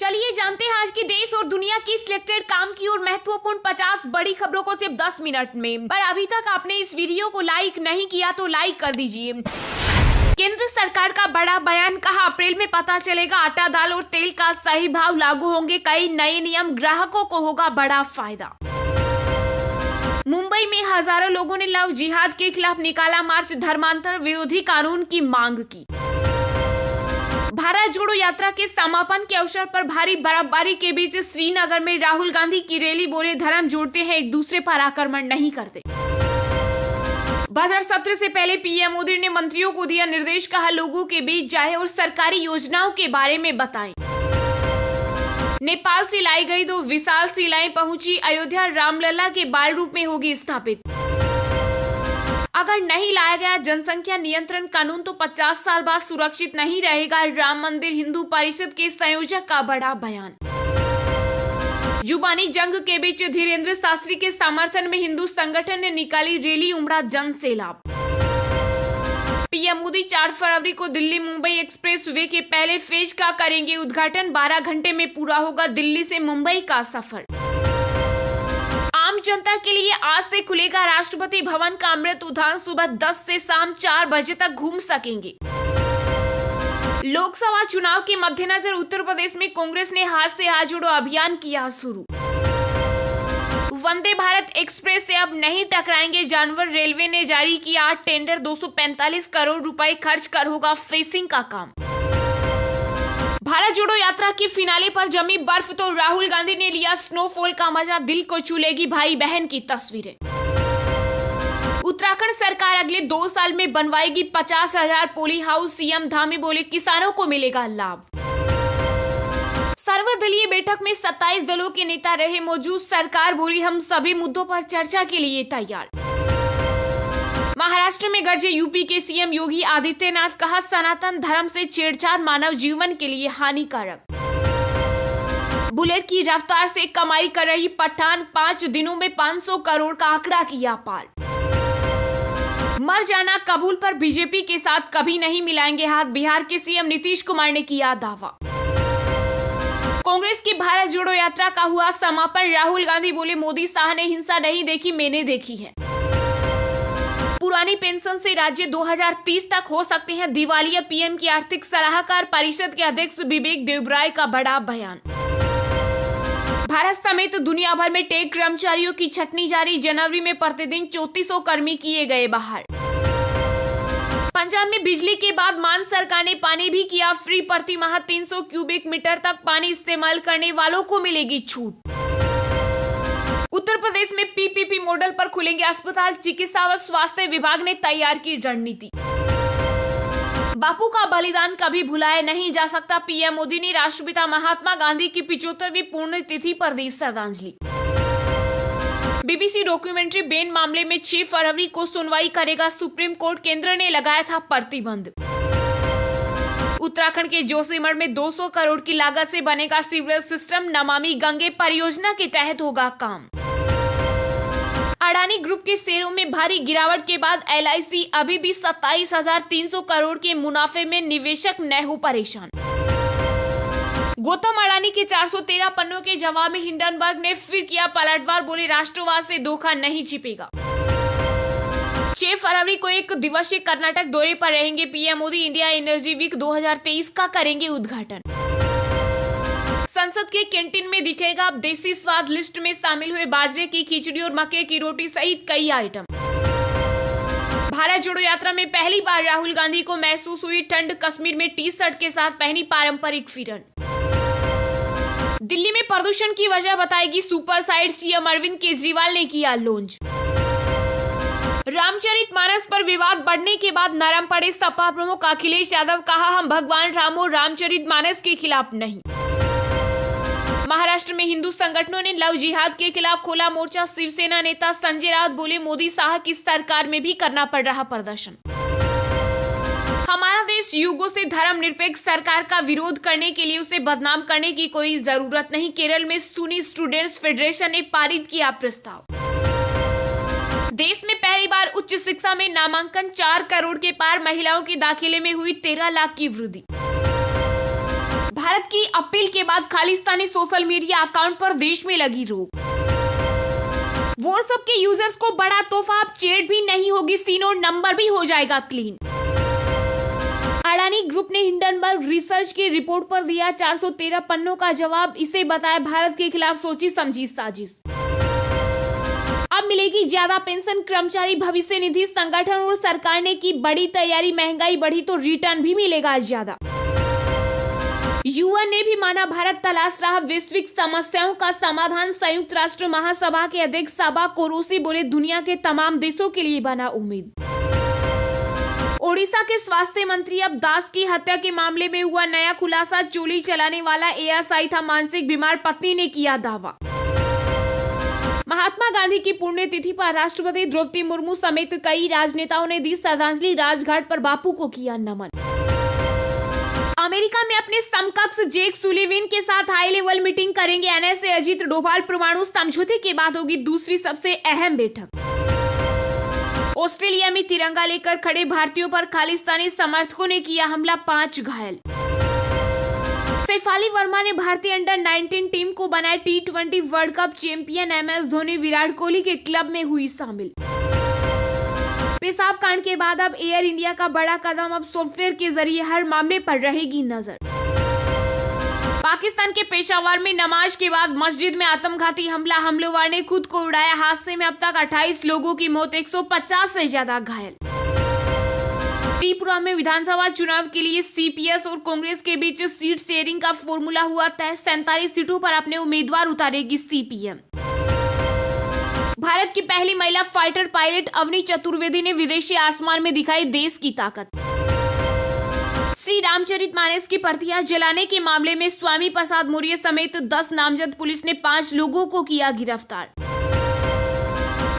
चलिए जानते हैं आज की देश और दुनिया की सिलेक्टेड काम की और महत्वपूर्ण 50 बड़ी खबरों को सिर्फ 10 मिनट में। पर अभी तक आपने इस वीडियो को लाइक नहीं किया तो लाइक कर दीजिए। केंद्र सरकार का बड़ा बयान, कहा अप्रैल में पता चलेगा आटा, दाल और तेल का सही भाव, लागू होंगे कई नए नियम, ग्राहकों को होगा बड़ा फायदा। मुंबई में हजारों लोगों ने लव जिहाद के खिलाफ निकाला मार्च, धर्मांतर विरोधी कानून की मांग की। भारत जोड़ो यात्रा के समापन के अवसर पर भारी बर्फबारी के बीच श्रीनगर में राहुल गांधी की रैली, बोले धर्म जोड़ते हैं, एक दूसरे पर आक्रमण नहीं करते। बजट सत्र से पहले पीएम मोदी ने मंत्रियों को दिया निर्देश, कहा लोगों के बीच जाए और सरकारी योजनाओं के बारे में बताएं। नेपाल से लाई गई 2 विशाल शिलाएं पहुंची अयोध्या, रामलला के बाल रूप में होगी स्थापित। अगर नहीं लाया गया जनसंख्या नियंत्रण कानून तो 50 साल बाद सुरक्षित नहीं रहेगा, राम मंदिर हिंदू परिषद के संयोजक का बड़ा बयान। जुबानी जंग के बीच धीरेन्द्र शास्त्री के समर्थन में हिंदू संगठन ने निकाली रैली, उमड़ा जन सैलाब। पीएम मोदी 4 फरवरी को दिल्ली मुंबई एक्सप्रेस वे के पहले फेज का करेंगे उद्घाटन, 12 घंटे में पूरा होगा दिल्ली से मुंबई का सफर। आम जनता के लिए आज से खुलेगा राष्ट्रपति भवन का अमृत उद्यान, सुबह 10 से शाम 4 बजे तक घूम सकेंगे। लोकसभा चुनाव के मद्देनजर उत्तर प्रदेश में कांग्रेस ने हाथ से हाथ जोड़ो अभियान किया शुरू। वंदे भारत एक्सप्रेस से अब नहीं टकराएंगे जानवर, रेलवे ने जारी किया 8 टेंडर, 245 करोड़ रुपए खर्च कर होगा फेसिंग का काम। भारत जोड़ो यात्रा की फिनाले पर जमी बर्फ तो राहुल गांधी ने लिया स्नोफॉल का मजा, दिल को छूलेगी भाई बहन की तस्वीरें। उत्तराखंड सरकार अगले 2 साल में बनवाएगी 50,000 पोली हाउस, सीएम धामी बोले किसानों को मिलेगा लाभ। सर्वदलीय बैठक में 27 दलों के नेता रहे मौजूद, सरकार बोली हम सभी मुद्दों पर चर्चा के लिए तैयार। महाराष्ट्र में गरजे यूपी के सीएम योगी आदित्यनाथ, कहा सनातन धर्म से छेड़छाड़ मानव जीवन के लिए हानिकारक। बुलेट की रफ्तार से कमाई कर रही पठान, 5 दिनों में 500 करोड़ का आंकड़ा किया पार। मर जाना कबूल पर बीजेपी के साथ कभी नहीं मिलाएंगे हाथ, बिहार के सीएम नीतीश कुमार ने किया दावा। कांग्रेस की भारत जोड़ो यात्रा का हुआ समापन, राहुल गांधी बोले मोदी शाह ने हिंसा नहीं देखी, मैंने देखी है। पुरानी पेंशन से राज्य 2030 तक हो सकते हैं दिवालिया, पीएम की आर्थिक सलाहकार परिषद के अध्यक्ष विवेक देवराय का बड़ा बयान। भारत समेत दुनिया भर में टेक कर्मचारियों की छटनी जारी, जनवरी में प्रतिदिन 3400 कर्मी किए गए बाहर। पंजाब में बिजली के बाद मान सरकार ने पानी भी किया फ्री, प्रति माह 300 क्यूबिक मीटर तक पानी इस्तेमाल करने वालों को मिलेगी छूट। उत्तर प्रदेश में पीपीपी मॉडल पर खुलेंगे अस्पताल, चिकित्सा व स्वास्थ्य विभाग ने तैयार की रणनीति। बापू का बलिदान कभी भुलाया नहीं जा सकता, पीएम मोदी ने राष्ट्रपिता महात्मा गांधी की 75वीं पुण्यतिथि पर दी श्रद्धांजलि। बीबीसी डॉक्यूमेंट्री बैन मामले में 6 फरवरी को सुनवाई करेगा सुप्रीम कोर्ट, केंद्र ने लगाया था प्रतिबंध। उत्तराखंड के जोशीमठ में 200 करोड़ की लागत से बनेगा सीवरेज सिस्टम, नमामि गंगे परियोजना के तहत होगा काम। अडानी ग्रुप के शेयरों में भारी गिरावट के बाद एलआईसी अभी भी 27,300 करोड़ के मुनाफे में, निवेशक न हो परेशान। गौतम अडानी के 413 पन्नों के जवाब में हिंडनबर्ग ने फिर किया पलटवार, बोले राष्ट्रवाद से धोखा नहीं छिपेगा। 6 फरवरी को 1 दिवसीय कर्नाटक दौरे पर रहेंगे PM Modi, India energy week 2023 का करेंगे उद्घाटन। संसद के कैंटीन में दिखेगा अब देसी स्वाद, लिस्ट में शामिल हुए बाजरे की खिचड़ी और मक्के की रोटी सहित कई आइटम। भारत जोड़ो यात्रा में पहली बार राहुल गांधी को महसूस हुई ठंड, कश्मीर में टी शर्ट के साथ पहनी पारंपरिक फिरन। दिल्ली में प्रदूषण की वजह बताएगी super site, CM Arvind Kejriwal ने किया लॉन्च। रामचरितमानस पर विवाद बढ़ने के बाद नरम पड़े सपा प्रमुख अखिलेश यादव, कहा हम भगवान राम और रामचरितमानस के खिलाफ नहीं। महाराष्ट्र में हिंदू संगठनों ने लव जिहाद के खिलाफ खोला मोर्चा, शिवसेना नेता संजय राउत बोले मोदी शाह की सरकार में भी करना पड़ रहा प्रदर्शन। हमारा देश युगों से धर्मनिरपेक्ष सरकार का विरोध करने के लिए उसे बदनाम करने की कोई जरूरत नहीं, केरल में सुन्नी स्टूडेंट्स फेडरेशन ने पारित किया प्रस्ताव। देश में पहली बार उच्च शिक्षा में नामांकन, 4 करोड़ के पार, महिलाओं के दाखिले में हुई 13 लाख की वृद्धि। भारत की अपील के बाद खालिस्तानी सोशल मीडिया अकाउंट पर देश में लगी रोक। व्हाट्सएप के यूजर्स को बड़ा तोहफा, अब चैट भी नहीं होगी सीन और नंबर भी हो जाएगा क्लीन। अडानी ग्रुप ने हिंडनबर्ग रिसर्च की रिपोर्ट पर दिया 413 पन्नों का जवाब, इसे बताया भारत के खिलाफ सोची समझी साजिश। अब मिलेगी ज्यादा पेंशन, कर्मचारी भविष्य निधि संगठन और सरकार ने की बड़ी तैयारी, महंगाई बढ़ी तो रिटर्न भी मिलेगा ज्यादा। यूएन ने भी माना भारत तलाश रहा वैश्विक समस्याओं का समाधान, संयुक्त राष्ट्र महासभा के अध्यक्ष साबा कोरोसी बोले दुनिया के तमाम देशों के लिए बना उम्मीद। ओडिशा के स्वास्थ्य मंत्री अब दास की हत्या के मामले में हुआ नया खुलासा, चोली चलाने वाला एएसआई था मानसिक बीमार, पत्नी ने किया दावा। महात्मा गांधी की पुण्यतिथि पर राष्ट्रपति द्रौपदी मुर्मू समेत कई राजनेताओं ने दी श्रद्धांजलि, राजघाट पर बापू को किया नमन। अमेरिका में अपने समकक्ष जेक सुलिवन के साथ हाई लेवल मीटिंग करेंगे एनएसए अजीत डोभाल, परमाणु समझौते के बाद होगी दूसरी सबसे अहम बैठक। ऑस्ट्रेलिया में तिरंगा लेकर खड़े भारतीयों पर खालिस्तानी समर्थकों ने किया हमला, 5 घायल। शेफाली वर्मा ने भारतीय अंडर 19 टीम को बनाया T20 world cup champion, MS Dhoni Virat Kohli के क्लब में हुई शामिल। पेशाब कांड के बाद अब एयर इंडिया का बड़ा कदम, अब सॉफ्टवेयर के जरिए हर मामले पर रहेगी नजर। पाकिस्तान के पेशावर में नमाज के बाद मस्जिद में आत्मघाती हमला, हमलावर ने खुद को उड़ाया, हादसे में अब तक 28 लोगों की मौत, 150 से ज्यादा घायल। त्रिपुरा में विधानसभा चुनाव के लिए सीपीएस और कांग्रेस के बीच सीट शेयरिंग का फॉर्मूला हुआ तय, 47 सीटों पर अपने उम्मीदवार उतारेगी सीपीएम। भारत की पहली महिला फाइटर पायलट अवनी चतुर्वेदी ने विदेशी आसमान में दिखाई देश की ताकत। श्री रामचरितमानस की प्रतियां जलाने के मामले में स्वामी प्रसाद मौर्य समेत 10 नामजद पुलिस ने 5 लोगों को किया गिरफ्तार।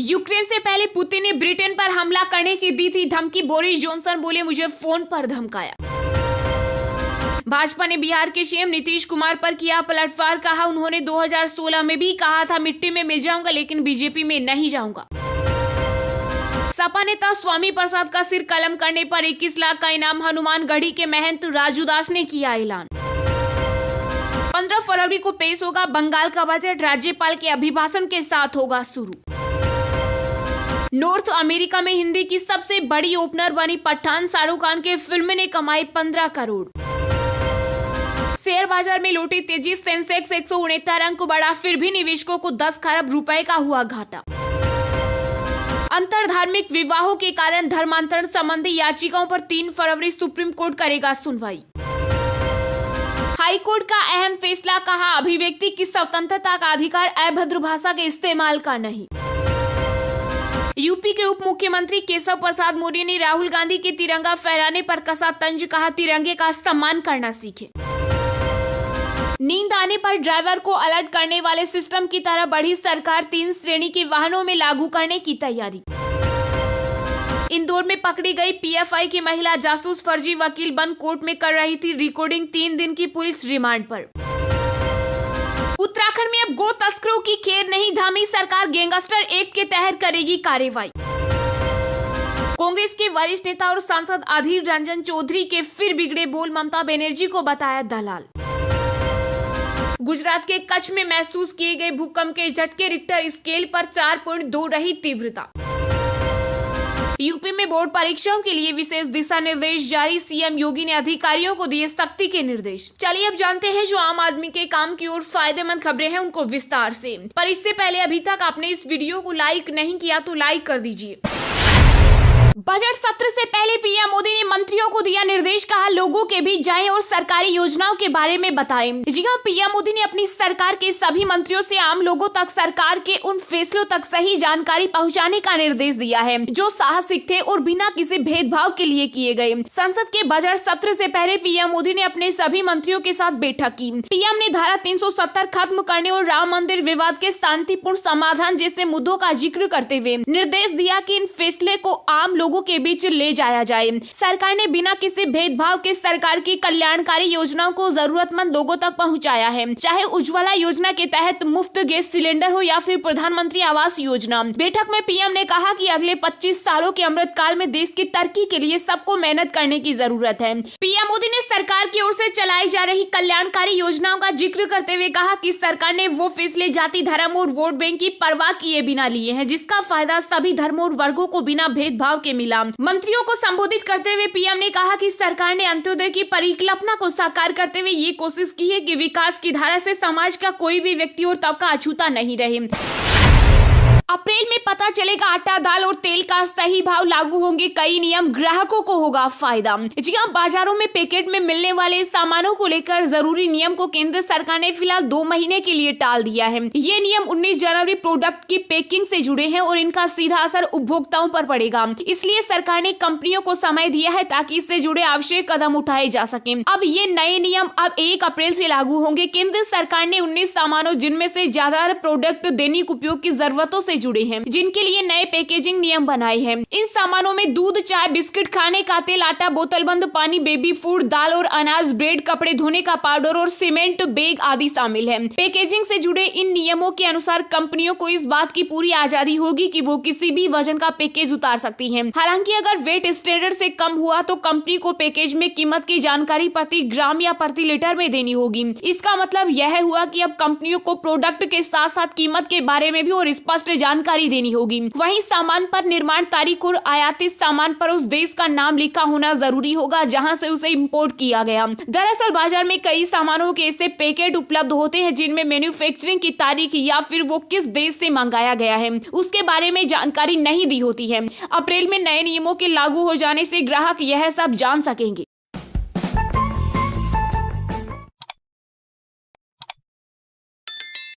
यूक्रेन से पहले पुतिन ने ब्रिटेन पर हमला करने की दी थी धमकी, बोरिस जॉनसन बोले मुझे फोन पर धमकाया। भाजपा ने बिहार के सीएम नीतीश कुमार पर किया पलटवार, कहा उन्होंने 2016 में भी कहा था मिट्टी में मिल जाऊंगा लेकिन बीजेपी में नहीं जाऊंगा। सपा नेता स्वामी प्रसाद का सिर कलम करने पर 21 लाख का इनाम, हनुमानगढ़ी के महंत राजू दास ने किया ऐलान। 15 फरवरी को पेश होगा बंगाल का बजट, राज्यपाल के अभिभाषण के साथ होगा शुरू। नॉर्थ अमेरिका में हिंदी की सबसे बड़ी ओपनर बनी पठान, शाहरुख खान के फिल्म ने कमाए 15 करोड़। शेयर बाजार में लौटी तेजी, सेंसेक्स 169 अंक बढ़ा, फिर भी निवेशकों को 10 खरब रुपए का हुआ घाटा। अंतर धार्मिक विवाहों के कारण धर्मांतरण संबंधी याचिकाओं पर 3 फरवरी सुप्रीम कोर्ट करेगा सुनवाई। हाई कोर्ट का अहम फैसला, कहा अभिव्यक्ति की स्वतंत्रता का अधिकार अभद्र भाषा के इस्तेमाल का नहीं। यूपी के उप मुख्यमंत्री केशव प्रसाद मौर्य ने राहुल गांधी के तिरंगा फहराने पर कसा तंज, कहा तिरंगे का सम्मान करना सीखे। नींद आने पर ड्राइवर को अलर्ट करने वाले सिस्टम की तरह बढ़ी सरकार, 3 श्रेणी के वाहनों में लागू करने की तैयारी। इंदौर में पकड़ी गई पीएफआई की महिला जासूस फर्जी वकील बन कोर्ट में कर रही थी रिकॉर्डिंग, 3 दिन की पुलिस रिमांड पर। उत्तराखंड में अब गो तस्करों की खेर नहीं थामी सरकार, गैंगस्टर एक्ट के तहत करेगी कार्रवाई। कांग्रेस के वरिष्ठ नेता और सांसद अधीर रंजन चौधरी के फिर बिगड़े बोल, ममता बनर्जी को बताया दलाल। गुजरात के कच्छ में महसूस किए गए भूकंप के झटके, रिक्टर स्केल पर 4.2 रही तीव्रता। यूपी में बोर्ड परीक्षाओं के लिए विशेष दिशा निर्देश जारी, सीएम योगी ने अधिकारियों को दिए सख्ती के निर्देश। चलिए अब जानते हैं जो आम आदमी के काम की ओर फायदेमंद खबरें हैं उनको विस्तार से। पर इससे पहले अभी तक आपने इस वीडियो को लाइक नहीं किया तो लाइक कर दीजिए। बजट सत्र से पहले पीएम मोदी ने मंत्रियों को दिया निर्देश, कहा लोगों के बीच जाएं और सरकारी योजनाओं के बारे में बताएं। जी हां, पीएम मोदी ने अपनी सरकार के सभी मंत्रियों से आम लोगों तक सरकार के उन फैसलों तक सही जानकारी पहुंचाने का निर्देश दिया है जो साहसिक थे और बिना किसी भेदभाव के लिए किए गए। संसद के बजट सत्र से पहले पीएम मोदी ने अपने सभी मंत्रियों के साथ बैठक की। पीएम ने धारा 370 खत्म करने और राम मंदिर विवाद के शांतिपूर्ण समाधान जैसे मुद्दों का जिक्र करते हुए निर्देश दिया कि इन फैसले को आम लोगों लोगों के बीच ले जाया जाए। सरकार ने बिना किसी भेदभाव के सरकार की कल्याणकारी योजनाओं को जरूरतमंद लोगों तक पहुंचाया है, चाहे उज्ज्वला योजना के तहत मुफ्त गैस सिलेंडर हो या फिर प्रधानमंत्री आवास योजना। बैठक में पीएम ने कहा कि अगले 25 सालों के अमृत काल में देश की तरक्की के लिए सबको मेहनत करने की जरूरत है। पीएम मोदी ने सरकार की ओर से चलाई जा रही कल्याणकारी योजनाओं का जिक्र करते हुए कहा कि सरकार ने वो फैसले जाति, धर्म और वोट बैंक की परवाह किए बिना लिए हैं, जिसका फायदा सभी धर्मों और वर्गों को बिना भेदभाव के मिला। मंत्रियों को संबोधित करते हुए पीएम ने कहा कि सरकार ने अंत्योदय की परिकल्पना को साकार करते हुए ये कोशिश की है कि विकास की धारा से समाज का कोई भी व्यक्ति और तबका अछूता नहीं रहे। अप्रैल में पता चलेगा आटा, दाल और तेल का सही भाव, लागू होंगे कई नियम, ग्राहकों को होगा फायदा। जी हां, बाजारों में पैकेट में मिलने वाले सामानों को लेकर जरूरी नियम को केंद्र सरकार ने फिलहाल 2 महीने के लिए टाल दिया है। ये नियम 19 जनवरी प्रोडक्ट की पैकिंग से जुड़े हैं और इनका सीधा असर उपभोक्ताओं पर पड़ेगा। इसलिए सरकार ने कंपनियों को समय दिया है ताकि इससे जुड़े आवश्यक कदम उठाए जा सके। अब ये नए नियम अब 1 अप्रैल से लागू होंगे। केंद्र सरकार ने 19 सामानों, जिनमें से ज्यादातर प्रोडक्ट दैनिक उपयोग की जरूरतों से जुड़े हैं, जिनके लिए नए पैकेजिंग नियम बनाए हैं। इन सामानों में दूध, चाय, बिस्किट, खाने का तेल, आटा, बोतलबंद पानी, बेबी फूड, दाल और अनाज, ब्रेड, कपड़े धोने का पाउडर और सीमेंट बैग आदि शामिल है। पैकेजिंग से जुड़े इन नियमों के अनुसार कंपनियों को इस बात की पूरी आजादी होगी कि वो किसी भी वजन का पैकेज उतार सकती हैं। हालांकि अगर वेट स्टैंडर्ड से कम हुआ तो कंपनी को पैकेज में कीमत की जानकारी प्रति ग्राम या प्रति लीटर में देनी होगी। इसका मतलब यह हुआ कि अब कंपनियों को प्रोडक्ट के साथ साथ कीमत के बारे में भी और स्पष्ट जानकारी देनी होगी। वहीं सामान पर निर्माण तारीख और आयातित सामान पर उस देश का नाम लिखा होना जरूरी होगा जहां से उसे इंपोर्ट किया गया। दरअसल बाजार में कई सामानों के ऐसे पैकेट उपलब्ध होते हैं जिनमें मैन्युफैक्चरिंग की तारीख या फिर वो किस देश से मंगाया गया है उसके बारे में जानकारी नहीं दी होती है। अप्रैल में नए नियमों के लागू हो जाने से ग्राहक यह सब जान सकेंगे।